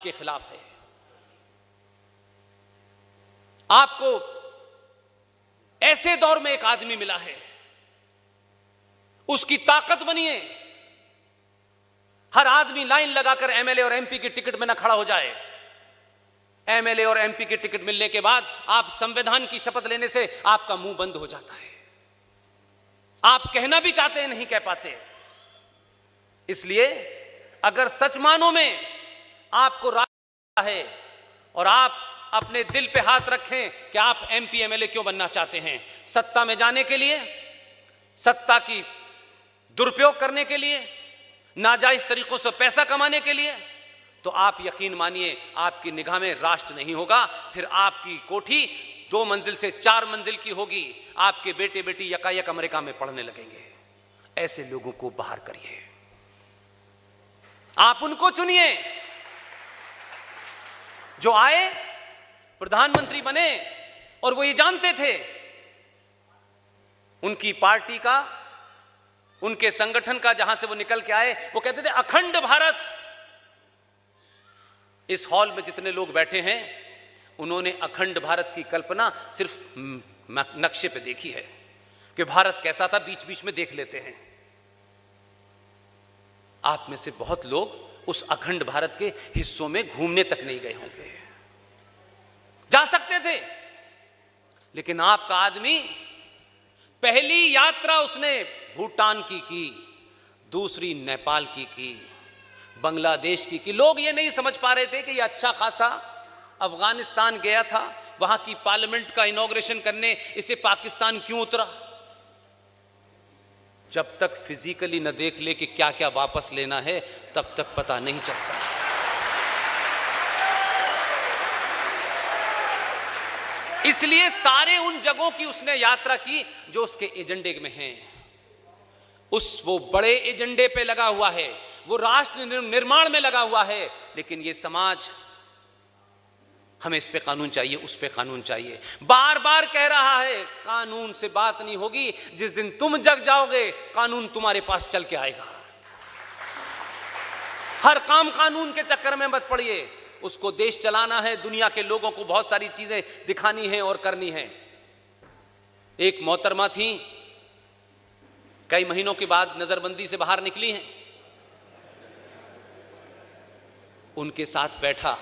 के खिलाफ है। आपको ऐसे दौर में एक आदमी मिला है, उसकी ताकत बनिए। हर आदमी लाइन लगाकर एमएलए और एमपी की टिकट में ना खड़ा हो जाए। एमएलए और एमपी की टिकट मिलने के बाद आप संविधान की शपथ लेने से आपका मुंह बंद हो जाता है। आप कहना भी चाहते हैं, नहीं कह पाते। इसलिए अगर सच मानो में आपको राज है और आप अपने दिल पे हाथ रखें कि आप एमपी एमएलए क्यों बनना चाहते हैं, सत्ता में जाने के लिए, सत्ता की दुरुपयोग करने के लिए, नाजायज तरीकों से पैसा कमाने के लिए, तो आप यकीन मानिए आपकी निगाह में राष्ट्र नहीं होगा। फिर आपकी कोठी 2 मंजिल से 4 मंजिल की होगी। आपके बेटे बेटी यकायक अमेरिका में पढ़ने लगेंगे। ऐसे लोगों को बाहर करिए, आप उनको चुनिए जो आए, प्रधानमंत्री बने और वो ये जानते थे उनकी पार्टी का, उनके संगठन का, जहां से वो निकल के आए, वो कहते थे अखंड भारत। इस हॉल में जितने लोग बैठे हैं उन्होंने अखंड भारत की कल्पना सिर्फ नक्शे पे देखी है कि भारत कैसा था, बीच बीच में देख लेते हैं। आप में से बहुत लोग उस अखंड भारत के हिस्सों में घूमने तक नहीं गए होंगे। जा सकते थे, लेकिन आपका आदमी पहली यात्रा उसने भूटान की, दूसरी नेपाल की, बांग्लादेश की। लोग ये नहीं समझ पा रहे थे कि ये अच्छा खासा अफगानिस्तान गया था, वहां की पार्लियामेंट का इनॉग्रेशन करने, इसे पाकिस्तान क्यों उतरा। जब तक फिजिकली न देख ले कि क्या क्या वापस लेना है, तब तक पता नहीं चलता। इसलिए सारे उन जगहों की उसने यात्रा की जो उसके एजेंडे में हैं। वो बड़े एजेंडे पे लगा हुआ है, वो राष्ट्र निर्माण में लगा हुआ है। लेकिन ये समाज, हमें इस पे कानून चाहिए, उस पे कानून चाहिए, बार बार कह रहा है। कानून से बात नहीं होगी। जिस दिन तुम जग जाओगे, कानून तुम्हारे पास चल के आएगा। हर काम कानून के चक्कर में मत पड़िए। उसको देश चलाना है, दुनिया के लोगों को बहुत सारी चीजें दिखानी है और करनी है। एक मोहतरमा थी, कई महीनों के बाद नजरबंदी से बाहर निकली हैं। उनके साथ बैठा,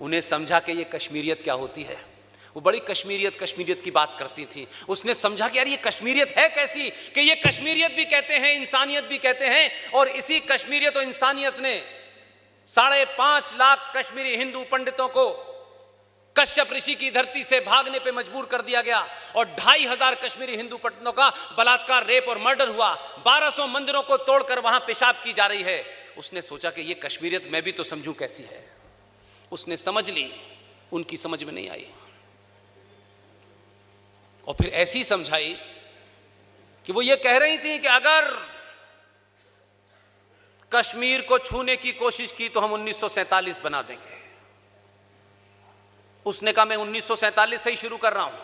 उन्हें समझा कि ये कश्मीरियत क्या होती है। वो बड़ी कश्मीरियत की बात करती थी। उसने समझा कि यार ये कश्मीरियत है कैसी, कि ये कश्मीरियत भी कहते हैं, इंसानियत भी कहते हैं। और इसी कश्मीरियत और इंसानियत ने 5.5 लाख कश्मीरी हिंदू पंडितों को कश्यप ऋषि की धरती से भागने पे मजबूर कर दिया गया और 2,500 कश्मीरी हिंदू पंडितों का बलात्कार, रेप और मर्डर हुआ। 1200 मंदिरों को तोड़कर वहां पेशाब की जा रही है। उसने सोचा कि ये कश्मीरियत मैं भी तो समझूं कैसी है। उसने समझ ली, उनकी समझ में नहीं आई। और फिर ऐसी समझाई कि वो ये कह रही थी कि अगर कश्मीर को छूने की कोशिश की तो हम 1947 बना देंगे। उसने कहा मैं 1947 से ही शुरू कर रहा हूं।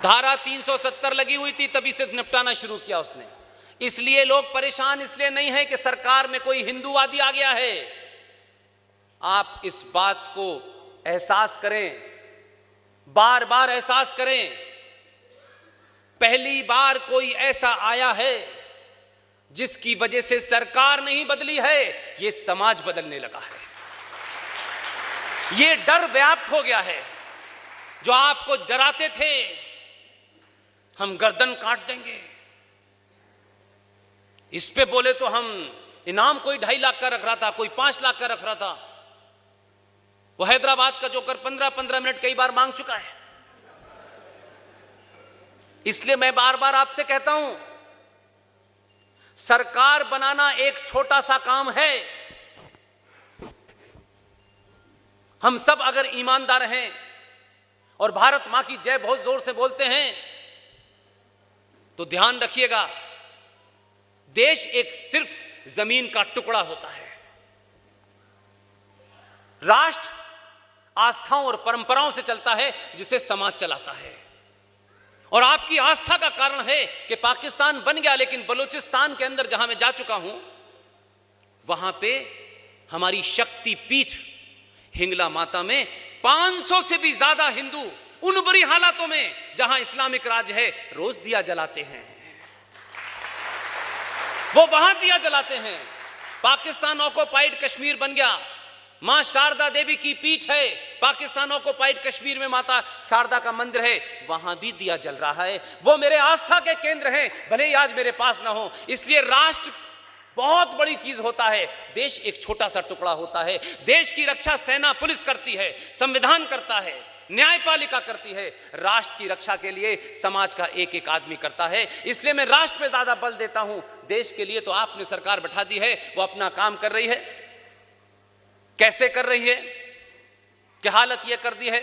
धारा 370 लगी हुई थी, तभी से निपटाना शुरू किया उसने। इसलिए लोग परेशान इसलिए नहीं है कि सरकार में कोई हिंदूवादी आ गया है। आप इस बात को एहसास करें, बार बार एहसास करें। पहली बार कोई ऐसा आया है जिसकी वजह से सरकार नहीं बदली है, यह समाज बदलने लगा है। यह डर व्याप्त हो गया है। जो आपको डराते थे हम गर्दन काट देंगे, इस पे बोले तो हम इनाम कोई 2.5 लाख का रख रहा था, कोई 5 लाख का रख रहा था। वो हैदराबाद का जोकर 15-15 मिनट कई बार मांग चुका है। इसलिए मैं बार बार आपसे कहता हूं, सरकार बनाना एक छोटा सा काम है। हम सब अगर ईमानदार हैं और भारत मां की जय बहुत जोर से बोलते हैं, तो ध्यान रखिएगा, देश एक सिर्फ जमीन का टुकड़ा होता है। राष्ट्र आस्थाओं और परंपराओं से चलता है, जिसे समाज चलाता है। और आपकी आस्था का कारण है कि पाकिस्तान बन गया, लेकिन बलूचिस्तान के अंदर जहां मैं जा चुका हूं, वहां पे हमारी शक्ति पीठ हिंगला माता में 500 से भी ज्यादा हिंदू उन बुरी हालातों में जहां इस्लामिक राज है रोज दिया जलाते हैं, वो वहां दिया जलाते हैं। पाकिस्तान ऑक्युपाइड कश्मीर बन गया, मां शारदा देवी की पीठ है, पाकिस्तान ऑक्युपाइड कश्मीर में माता शारदा का मंदिर है, वहां भी दिया जल रहा है। वो मेरे आस्था के केंद्र हैं, भले ही आज मेरे पास ना हो। इसलिए राष्ट्र बहुत बड़ी चीज होता है, देश एक छोटा सा टुकड़ा होता है। देश की रक्षा सेना पुलिस करती है, संविधान करता है, न्यायपालिका करती है। राष्ट्र की रक्षा के लिए समाज का एक एक आदमी करता है। इसलिए मैं राष्ट्र पे ज्यादा बल देता हूं। देश के लिए तो आपने सरकार बैठा दी है, वो अपना काम कर रही है। कैसे कर रही है? कि हालत यह कर दी है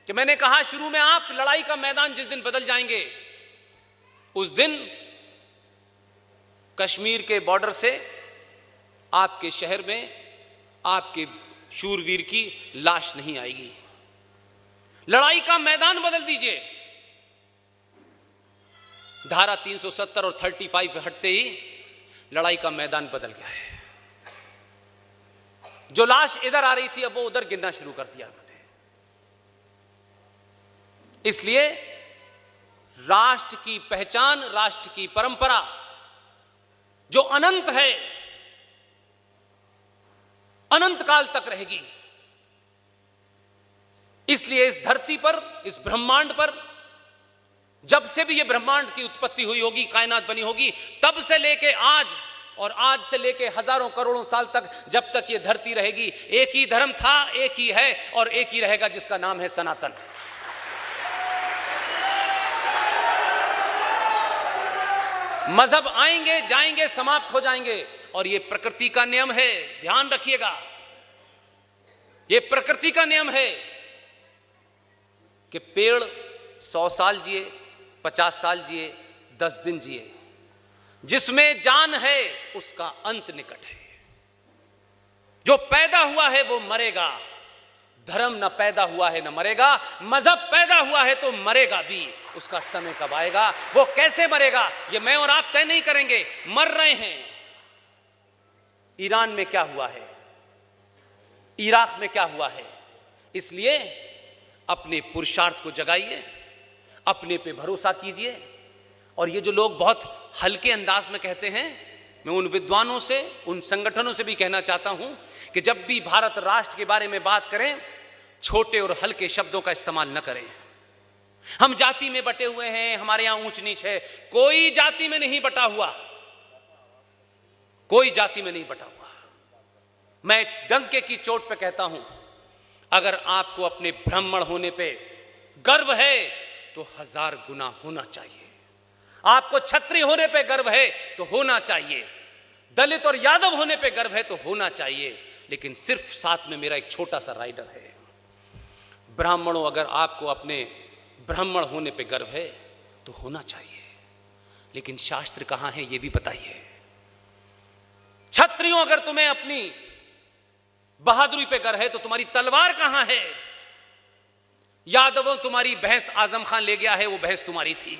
कि मैंने कहा शुरू में, आप लड़ाई का मैदान जिस दिन बदल जाएंगे उस दिन कश्मीर के बॉर्डर से आपके शहर में आपके शूरवीर की लाश नहीं आएगी। लड़ाई का मैदान बदल दीजिए। धारा 370 और 35 हटते ही लड़ाई का मैदान बदल गया है। जो लाश इधर आ रही थी अब वो उधर गिरना शुरू कर दिया मैंने। इसलिए राष्ट्र की पहचान, राष्ट्र की परंपरा जो अनंत है, अनंत काल तक रहेगी। इसलिए इस धरती पर, इस ब्रह्मांड पर, जब से भी ये ब्रह्मांड की उत्पत्ति हुई होगी, कायनात बनी होगी, तब से लेके आज और आज से लेके हजारों करोड़ों साल तक, जब तक ये धरती रहेगी, एक ही धर्म था, एक ही है और एक ही रहेगा, जिसका नाम है सनातन। मजहब आएंगे, जाएंगे, समाप्त हो जाएंगे और ये प्रकृति का नियम है, ध्यान रखिएगा। ये प्रकृति का नियम है कि पेड़ 100 साल जिए, 50 साल जिए, 10 दिन जिए। जिसमें जान है उसका अंत निकट है। जो पैदा हुआ है वो मरेगा। धर्म न पैदा हुआ है न मरेगा, मजहब पैदा हुआ है तो मरेगा भी। उसका समय कब आएगा, वो कैसे मरेगा, ये मैं और आप तय नहीं करेंगे। मर रहे हैं। ईरान में क्या हुआ है, इराक में क्या हुआ है। इसलिए अपने पुरुषार्थ को जगाइए, अपने पे भरोसा कीजिए। और ये जो लोग बहुत हल्के अंदाज में कहते हैं, मैं उन विद्वानों से, उन संगठनों से भी कहना चाहता हूं कि जब भी भारत राष्ट्र के बारे में बात करें, छोटे और हल्के शब्दों का इस्तेमाल न करें। हम जाति में बटे हुए हैं, हमारे यहां ऊंच नीच है। कोई जाति में नहीं बटा हुआ, कोई जाति में नहीं बटा हुआ। मैं डंके की चोट पे कहता हूं, अगर आपको अपने ब्राह्मण होने पे गर्व है तो 1000 गुना होना चाहिए। आपको क्षत्रिय होने पे गर्व है तो होना चाहिए, दलित और यादव होने पे गर्व है तो होना चाहिए। लेकिन सिर्फ साथ में मेरा एक छोटा सा राइडर है, ब्राह्मणों, अगर आपको अपने ब्राह्मण होने पे गर्व है तो होना चाहिए। लेकिन शास्त्र कहां है ये भी बताइए। क्षत्रियों, अगर तुम्हें अपनी बहादुरी पे गर्व है तो तुम्हारी तलवार कहां है। यादवों, तुम्हारी भैंस आजम खान ले गया है, वो भैंस तुम्हारी थी।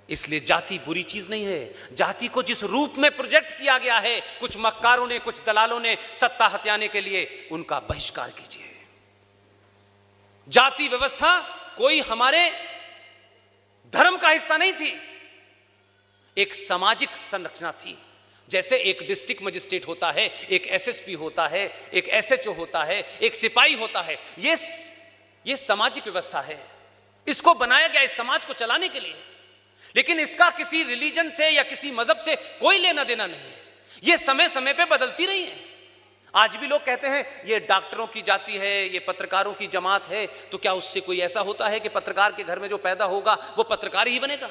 इसलिए जाति बुरी चीज नहीं है। जाति को जिस रूप में प्रोजेक्ट किया गया है कुछ मक्कारों ने, कुछ दलालों ने सत्ता हथियाने के लिए, उनका बहिष्कार कीजिए। जाति व्यवस्था कोई हमारे धर्म का हिस्सा नहीं थी, एक सामाजिक संरचना थी। जैसे एक डिस्ट्रिक्ट मजिस्ट्रेट होता है, एक एसएसपी होता है, एक एसएचओ होता है, एक सिपाही होता है। ये सामाजिक व्यवस्था है। इसको बनाया गया इस समाज को चलाने के लिए। लेकिन इसका किसी रिलीजन से या किसी मजहब से कोई लेना देना नहीं है। ये समय समय पे बदलती रही है। आज भी लोग कहते हैं ये डॉक्टरों की जाति है, ये पत्रकारों की जमात है। तो क्या उससे कोई ऐसा होता है कि पत्रकार के घर में जो पैदा होगा वो पत्रकार ही बनेगा?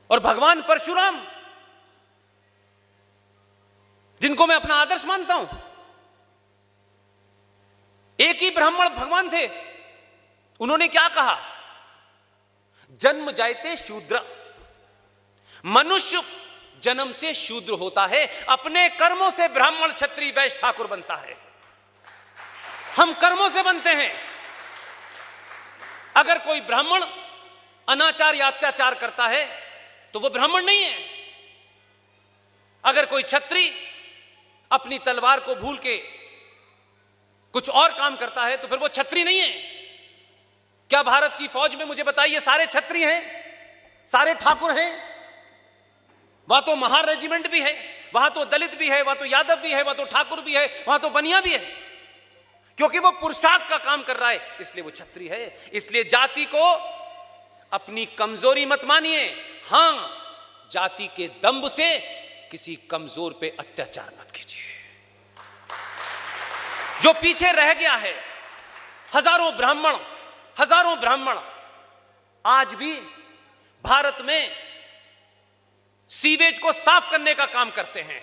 और भगवान परशुराम, जिनको मैं अपना आदर्श मानता हूं, एक ही ब्राह्मण भगवान थे। उन्होंने क्या कहा? जन्म जायते शूद्र, मनुष्य जन्म से शूद्र होता है, अपने कर्मों से ब्राह्मण, क्षत्रिय, वैश्य, ठाकुर बनता है। हम कर्मों से बनते हैं। अगर कोई ब्राह्मण अनाचार या अत्याचार करता है तो वो ब्राह्मण नहीं है। अगर कोई क्षत्रिय अपनी तलवार को भूल के कुछ और काम करता है तो फिर वो क्षत्रिय नहीं है। क्या भारत की फौज में, मुझे बताइए, सारे क्षत्रिय हैं, सारे ठाकुर हैं? वहां तो महार रेजिमेंट भी है, वहां तो दलित भी है, वहां तो यादव भी है, वहां तो ठाकुर भी है, वहां तो बनिया भी है। क्योंकि वो पुरुषार्थ का काम कर रहा है, इसलिए वो क्षत्रिय है। इसलिए जाति को अपनी कमजोरी मत मानिए। हां, जाति के दंभ से किसी कमजोर पे अत्याचार मत कीजिए। जो पीछे रह गया है, हजारों ब्राह्मण आज भी भारत में सीवेज को साफ करने का काम करते हैं।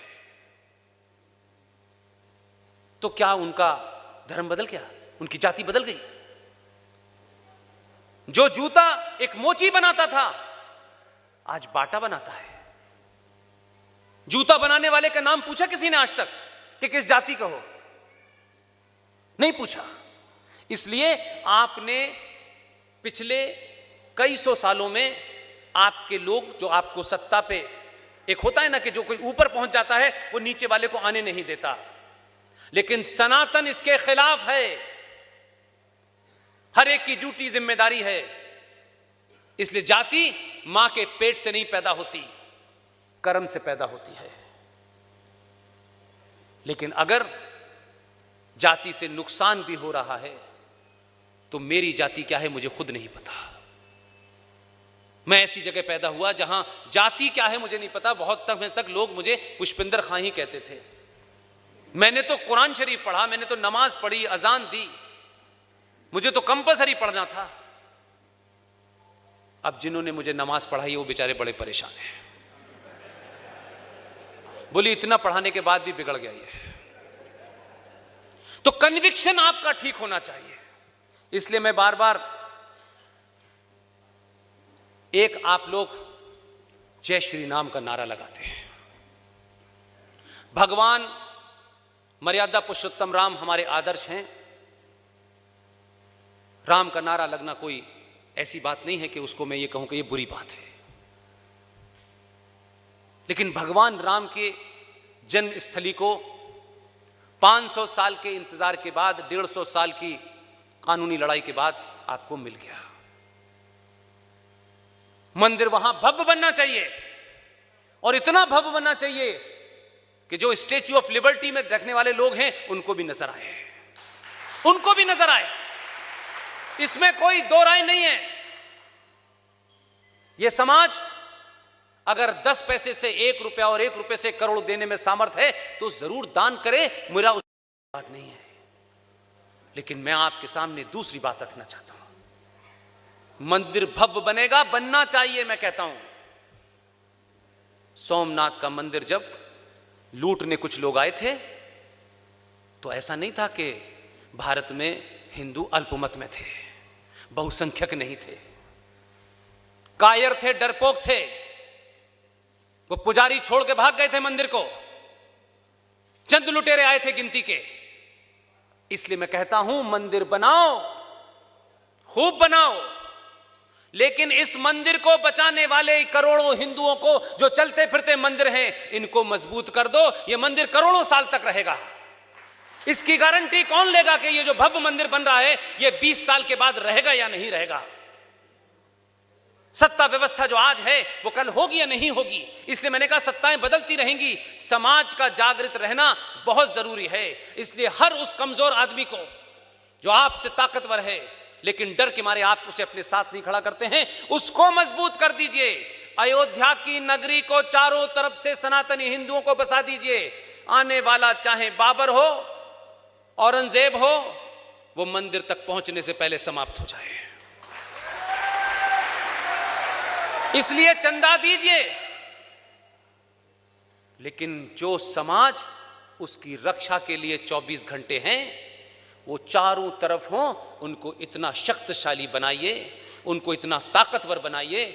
तो क्या उनका धर्म बदल गया? उनकी जाति बदल गई? जो जूता एक मोची बनाता था आज बाटा बनाता है। जूता बनाने वाले का नाम पूछा किसी ने आज तक कि किस जाति का हो? नहीं पूछा। इसलिए आपने पिछले कई सौ सालों में आपके लोग, जो आपको सत्ता पे, एक होता है ना कि जो कोई ऊपर पहुंच जाता है वो नीचे वाले को आने नहीं देता, लेकिन सनातन इसके खिलाफ है। हर एक की ड्यूटी, जिम्मेदारी है। इसलिए जाति मां के पेट से नहीं पैदा होती, कर्म से पैदा होती है। लेकिन अगर जाति से नुकसान भी हो रहा है तो मेरी जाति क्या है मुझे खुद नहीं पता। मैं ऐसी जगह पैदा हुआ जहां जाति क्या है मुझे नहीं पता। बहुत तक लोग मुझे पुष्पिंदर खां ही कहते थे। मैंने तो कुरान शरीफ पढ़ा, मैंने तो नमाज पढ़ी, अजान दी, मुझे तो कंपल्सरी पढ़ना था। अब जिन्होंने मुझे नमाज पढ़ाई वो बेचारे बड़े परेशान हैं। बोली इतना पढ़ाने के बाद भी बिगड़ गया ये। तो कन्विक्शन आपका ठीक होना चाहिए। इसलिए मैं बार बार, एक आप लोग जय श्री राम का नारा लगाते हैं। भगवान मर्यादा पुरुषोत्तम राम हमारे आदर्श हैं। राम का नारा लगना कोई ऐसी बात नहीं है कि उसको मैं ये कहूं कि ये बुरी बात है। लेकिन भगवान राम के जन्म स्थली को 500 साल के इंतजार के बाद, 150 साल की कानूनी लड़ाई के बाद आपको मिल गया। मंदिर वहां भव्य बनना चाहिए, और इतना भव्य बनना चाहिए कि जो स्टैच्यू ऑफ लिबर्टी में रखने वाले लोग हैं उनको भी नजर आए, उनको भी नजर आए। इसमें कोई दो राय नहीं है। यह समाज अगर 10 पैसे से 1 रुपया और 1 रुपये से करोड़ देने में सामर्थ है तो जरूर दान करे, मेरा उस बात नहीं है। लेकिन मैं आपके सामने दूसरी बात रखना चाहता हूं। मंदिर भव्य बनेगा, बनना चाहिए। मैं कहता हूं, सोमनाथ का मंदिर जब लूटने कुछ लोग आए थे तो ऐसा नहीं था कि भारत में हिंदू अल्पमत में थे, बहुसंख्यक नहीं थे, कायर थे, डरपोक थे। वो पुजारी छोड़ के भाग गए थे मंदिर को, चंद लुटेरे आए थे गिनती के। इसलिए मैं कहता हूं मंदिर बनाओ, खूब बनाओ, लेकिन इस मंदिर को बचाने वाले करोड़ों हिंदुओं को जो चलते फिरते मंदिर हैं, इनको मजबूत कर दो। यह मंदिर करोड़ों साल तक रहेगा। इसकी गारंटी कौन लेगा कि ये जो भव्य मंदिर बन रहा है ये 20 साल के बाद रहेगा या नहीं रहेगा? सत्ता व्यवस्था जो आज है वो कल होगी या नहीं होगी। इसलिए मैंने कहा सत्ताएं बदलती रहेंगी, समाज का जागृत रहना बहुत जरूरी है। इसलिए हर उस कमजोर आदमी को जो आपसे ताकतवर है लेकिन डर के मारे आप उसे अपने साथ नहीं खड़ा करते हैं, उसको मजबूत कर दीजिए। अयोध्या की नगरी को चारों तरफ से सनातनी हिंदुओं को बसा दीजिए। आने वाला चाहे बाबर हो, औरंगजेब हो, वो मंदिर तक पहुंचने से पहले समाप्त हो जाए। इसलिए चंदा दीजिए, लेकिन जो समाज उसकी रक्षा के लिए 24 घंटे हैं वो चारों तरफ हो, उनको इतना शक्तिशाली बनाइए, उनको इतना ताकतवर बनाइए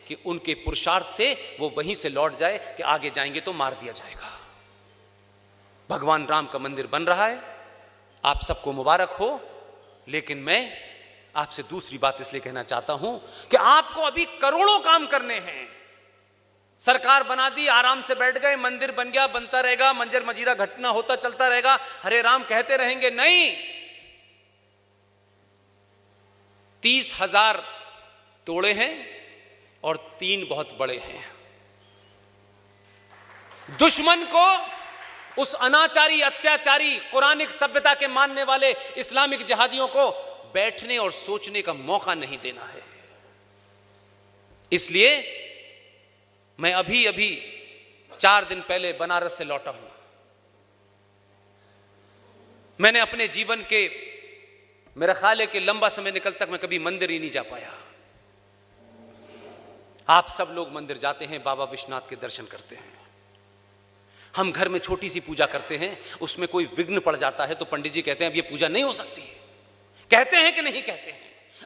कि उनके पुरुषार्थ से वो वहीं से लौट जाए कि आगे जाएंगे तो मार दिया जाएगा। भगवान राम का मंदिर बन रहा है, आप सबको मुबारक हो। लेकिन मैं आपसे दूसरी बात इसलिए कहना चाहता हूं कि आपको अभी करोड़ों काम करने हैं। सरकार बना दी, आराम से बैठ गए, मंदिर बन गया, बनता रहेगा, मंजर मजीरा घटना होता चलता रहेगा, हरे राम कहते रहेंगे। नहीं, 30,000 तोड़े हैं और 3 बहुत बड़े हैं। दुश्मन को, उस अनाचारी, अत्याचारी, कुरानिक सभ्यता के मानने वाले इस्लामिक जिहादियों को बैठने और सोचने का मौका नहीं देना है। इसलिए मैं अभी 4 दिन पहले बनारस से लौटा हूं। मैंने अपने जीवन के, मेरा ख्याल है कि लंबा समय निकल तक मैं कभी मंदिर ही नहीं जा पाया। आप सब लोग मंदिर जाते हैं, बाबा विश्वनाथ के दर्शन करते हैं। हम घर में छोटी सी पूजा करते हैं, उसमें कोई विघ्न पड़ जाता है तो पंडित जी कहते हैं अब ये पूजा नहीं हो सकती। कहते हैं कि नहीं कहते हैं?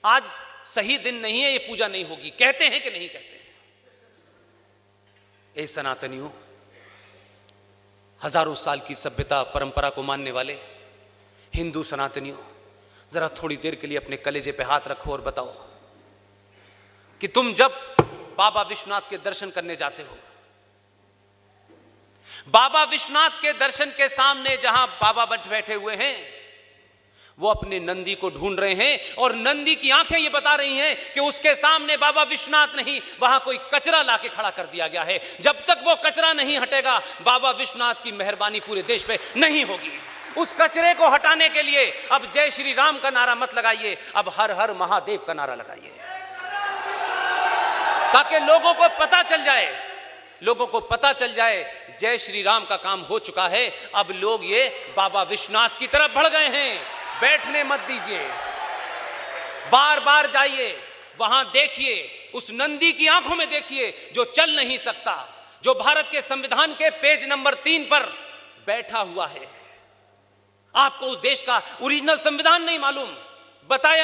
आज सही दिन नहीं है, ये पूजा नहीं होगी। कहते हैं कि नहीं कहते हैं? ए सनातनियों, हजारों साल की सभ्यता परंपरा को मानने वाले हिंदू सनातनियों, जरा थोड़ी देर के लिए अपने कलेजे पे हाथ रखो और बताओ कि तुम जब बाबा विश्वनाथ के दर्शन करने जाते हो, बाबा विश्वनाथ के दर्शन के सामने जहां बाबा बैठे हुए हैं, वो अपने नंदी को ढूंढ रहे हैं और नंदी की आंखें ये बता रही हैं कि उसके सामने बाबा विश्वनाथ नहीं, वहां कोई कचरा लाके खड़ा कर दिया गया है। जब तक वो कचरा नहीं हटेगा, बाबा विश्वनाथ की मेहरबानी पूरे देश पे नहीं होगी। उस कचरे को हटाने के लिए अब जय श्री राम का नारा मत लगाइए, अब हर हर महादेव का नारा लगाइए, ताकि लोगों को पता चल जाए, लोगों को पता चल जाए जय श्री राम का काम हो चुका है। अब लोग ये बाबा विश्वनाथ की तरफ बढ़ गए हैं। बैठने मत दीजिए, बार बार जाइए, वहां देखिए, उस नंदी की आंखों में देखिए जो चल नहीं सकता, जो भारत के संविधान के पेज नंबर 3 पर बैठा हुआ है। आपको उस देश का ओरिजिनल संविधान नहीं मालूम, बताया